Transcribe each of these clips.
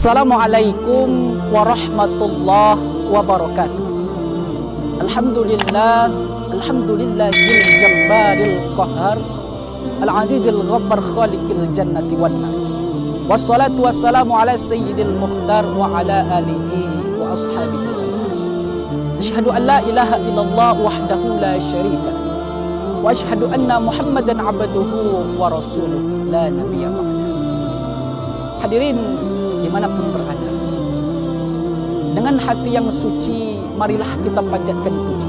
Assalamualaikum warahmatullahi wabarakatuh. Alhamdulillahil jabbaril qahar, al-azizil ghaffar khaliqil jannati wan nar. Wassalatu wassalamu ala sayyidil mukhtar wa ala alihi wa ashabihi. Asyhadu an la ilaha illallah wahdahu la syarika lah. Wa asyhadu anna Muhammadan abduhu wa rasuluh la nabiyya ba'da. Hadirin dimanapun berada, dengan hati yang suci marilah kita panjatkan puji.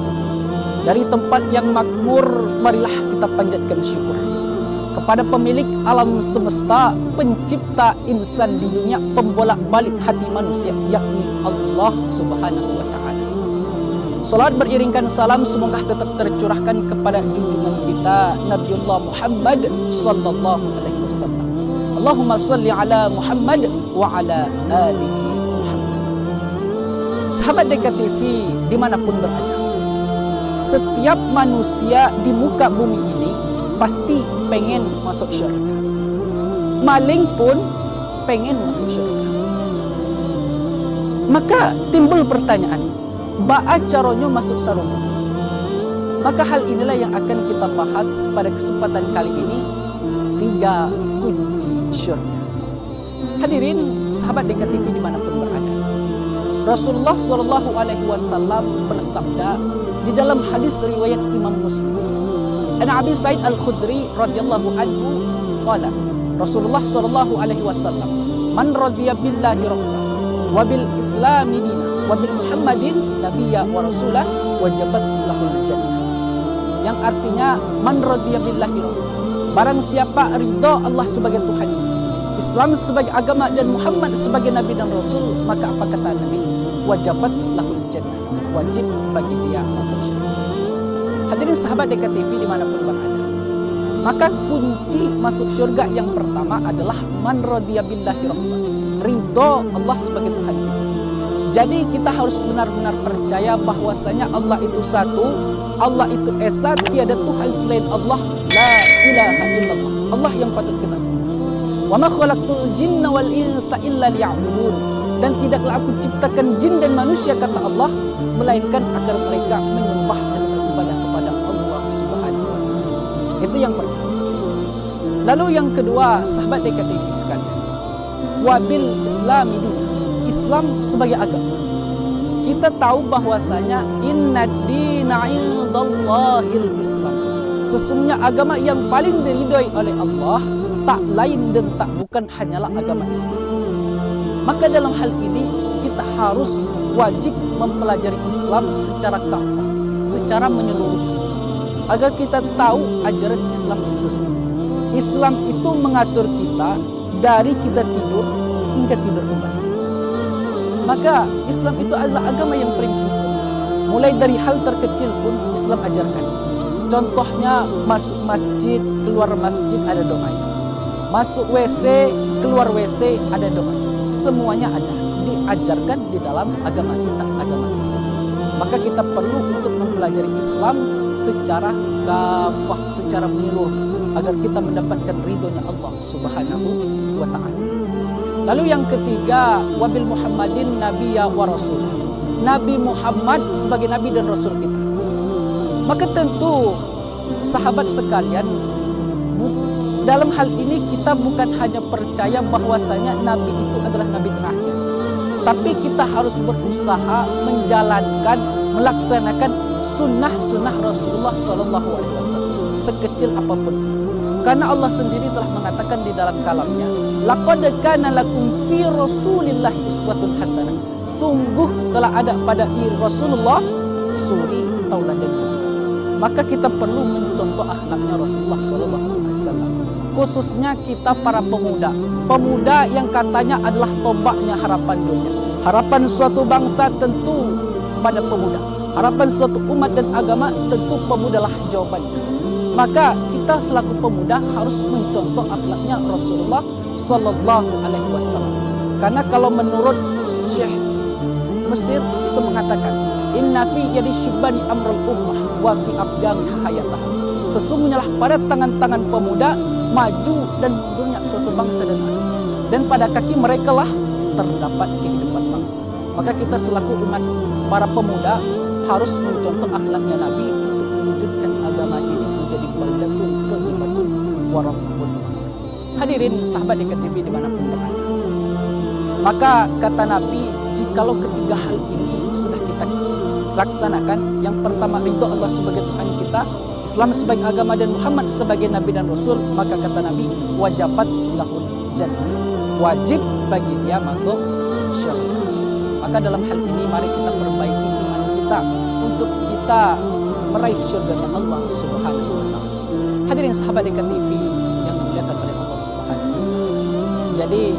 Dari tempat yang makmur marilah kita panjatkan syukur kepada pemilik alam semesta, pencipta insan di dunia, pembolak-balik hati manusia, yakni Allah Subhanahu wa ta'ala. Salawat beriringkan salam semoga tetap tercurahkan kepada junjungan kita Nabiullah Muhammad sallallahu alaihi wasallam. Allahumma salli ala Muhammad wa ala alihi Muhammad. Sahabat Deka TV dimanapun berada, setiap manusia di muka bumi ini pasti pengen masuk syurga. Maling pun pengen masuk syurga. Maka timbul pertanyaan, ba'a caranya masuk surga? Maka hal inilah yang akan kita bahas pada kesempatan kali ini, 3 kunci syurga. Hadirin sahabat Deka TV dimanapun berada, Rasulullah Shallallahu Alaihi Wasallam bersabda di dalam hadis riwayat Imam Muslim, An Abi Sa'id Al-Khudri radhiyallahu anhu qala, Rasulullah Shallallahu Alaihi Wasallam, man radiya billahi rabba wa bil islami dina wa bil Muhammadin nabiyya wa rasulah wajabat lahul jannah. Yang artinya, man radiya billahi rabba, barang siapa ridha Allah sebagai Tuhan, Islam sebagai agama, dan Muhammad sebagai Nabi dan Rasul, maka apa kata Nabi? Wajabat lahul jannah, wajib bagi dia masuk syurga. Hadirin sahabat Deka TV dimanapun berada, maka kunci masuk syurga yang pertama adalah man radiya billahi rabba, ridha Allah sebagai Tuhan kita. Jadi kita harus benar-benar percaya bahwasanya Allah itu satu, Allah itu esa, tiada Tuhan selain Allah, la ilaha illallah, Allah yang patut kita sembah. Wa ma khalaqtul jinna wal insa illa liya'budun, dan tidaklah aku ciptakan jin dan manusia, kata Allah, melainkan agar mereka menyembah dan beribadah kepada Allah Subhanahu wa ta'ala. Itu yang pertama. Lalu yang kedua, sahabat Deka TV sekalian, wabil islami din, Islam sebagai agama. Kita tahu bahwasanya inna dina indallahil Islam, sesungguhnya agama yang paling diridhoi oleh Allah tak lain dan tak bukan hanyalah agama Islam. Maka dalam hal ini kita harus wajib mempelajari Islam secara kafah, secara menyeluruh, agar kita tahu ajaran Islam yang sesungguhnya. Islam itu mengatur kita dari kita tidur hingga tidur kembali. Maka Islam itu adalah agama yang paling sempurna. Mulai dari hal terkecil pun Islam ajarkan. Contohnya masuk masjid, keluar masjid ada doanya. Masuk WC, keluar WC ada doa. Semuanya ada, diajarkan di dalam agama kita, agama Islam. Maka kita perlu untuk mempelajari Islam secara kafah, secara menyeluruh, agar kita mendapatkan ridhonya Allah Subhanahu wa ta'ala. Lalu yang ketiga, wabil Muhammadin nabiyya wa rasulah, Nabi Muhammad sebagai Nabi dan Rasul kita. Maka tentu sahabat sekalian, dalam hal ini kita bukan hanya percaya bahwasanya Nabi itu adalah Nabi terakhir, tapi kita harus berusaha menjalankan, melaksanakan sunnah-sunnah Rasulullah Sallallahu Alaihi Wasallam sekecil apapun. Karena Allah sendiri telah mengatakan di dalam kalamnya, laqad kana lakum fi Rasulillahi uswatun hasanah, sungguh telah ada pada diri Rasulullah suri tauladan juga. Maka kita perlu mencontoh akhlaknya Rasulullah Sallallahu Alaihi Wasallam. Khususnya kita para pemuda, pemuda yang katanya adalah tombaknya harapan dunia. Harapan suatu bangsa tentu pada pemuda. Harapan suatu umat dan agama tentu pemudalah jawabannya. Maka kita selaku pemuda harus mencontoh akhlaknya Rasulullah Sallallahu Alaihi Wasallam. Karena kalau menurut Syekh Mesir itu mengatakan, inna fi yadi syibani amrul ummah wa fi abdami hayatah, sesungguhnya pada tangan-tangan pemuda maju dan mundurnya suatu bangsa dan agama, dan pada kaki mereka lah terdapat kehidupan bangsa. Maka kita selaku umat para pemuda harus mencontoh akhlaknya Nabi untuk mewujudkan agama ini menjadi baldatun thayyibatun wa rabbul ghafur. Hadirin sahabat DKTV dimanapun berada. Maka kata Nabi, jikalau ketiga hal ini sudah kita laksanakan, yang pertama ridho Allah sebagai Tuhan kita, Islam sebagai agama dan Muhammad sebagai Nabi dan Rasul, maka kata Nabi, wajabat lahul jannah, wajib bagi dia masuk syurga. Maka dalam hal ini mari kita perbaiki iman kita untuk kita meraih syurganya Allah Subhanahu wa taala. Hadirin sahabat DKTV yang dimuliakan oleh Allah Subhanahu wa taala. Jadi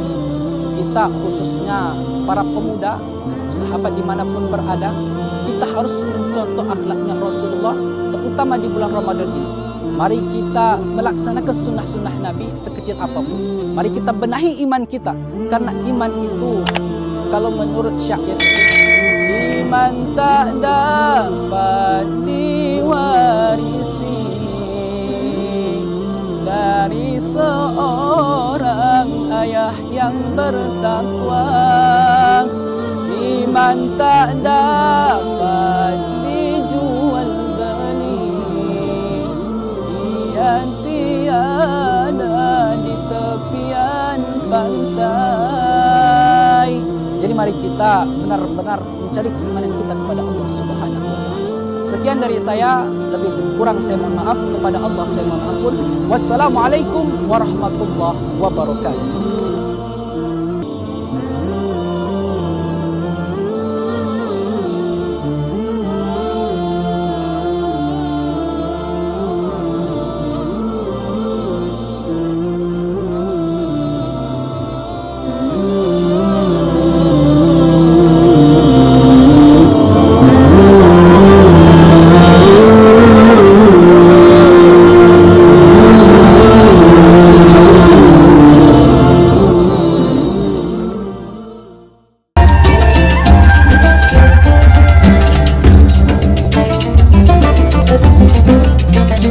kita khususnya para pemuda, sahabat dimanapun berada, kita harus mencontoh akhlaknya Rasulullah, terutama di bulan Ramadan ini. Mari kita melaksanakan sunnah-sunnah Nabi sekecil apapun. Mari kita benahi iman kita, karena iman itu kalau menurut syair, iman tak dapat diwarisi dari seorang ayah yang bertakwa. Iman tak dapat dijual beli, dia tiada di tepian pantai. Jadi mari kita benar-benar mencari keimanan kita kepada Allah Subhanahu wa taala. Sekian dari saya, lebih kurang saya mohon maaf, kepada Allah saya mohon ampun. Wassalamualaikum warahmatullahi wabarakatuh.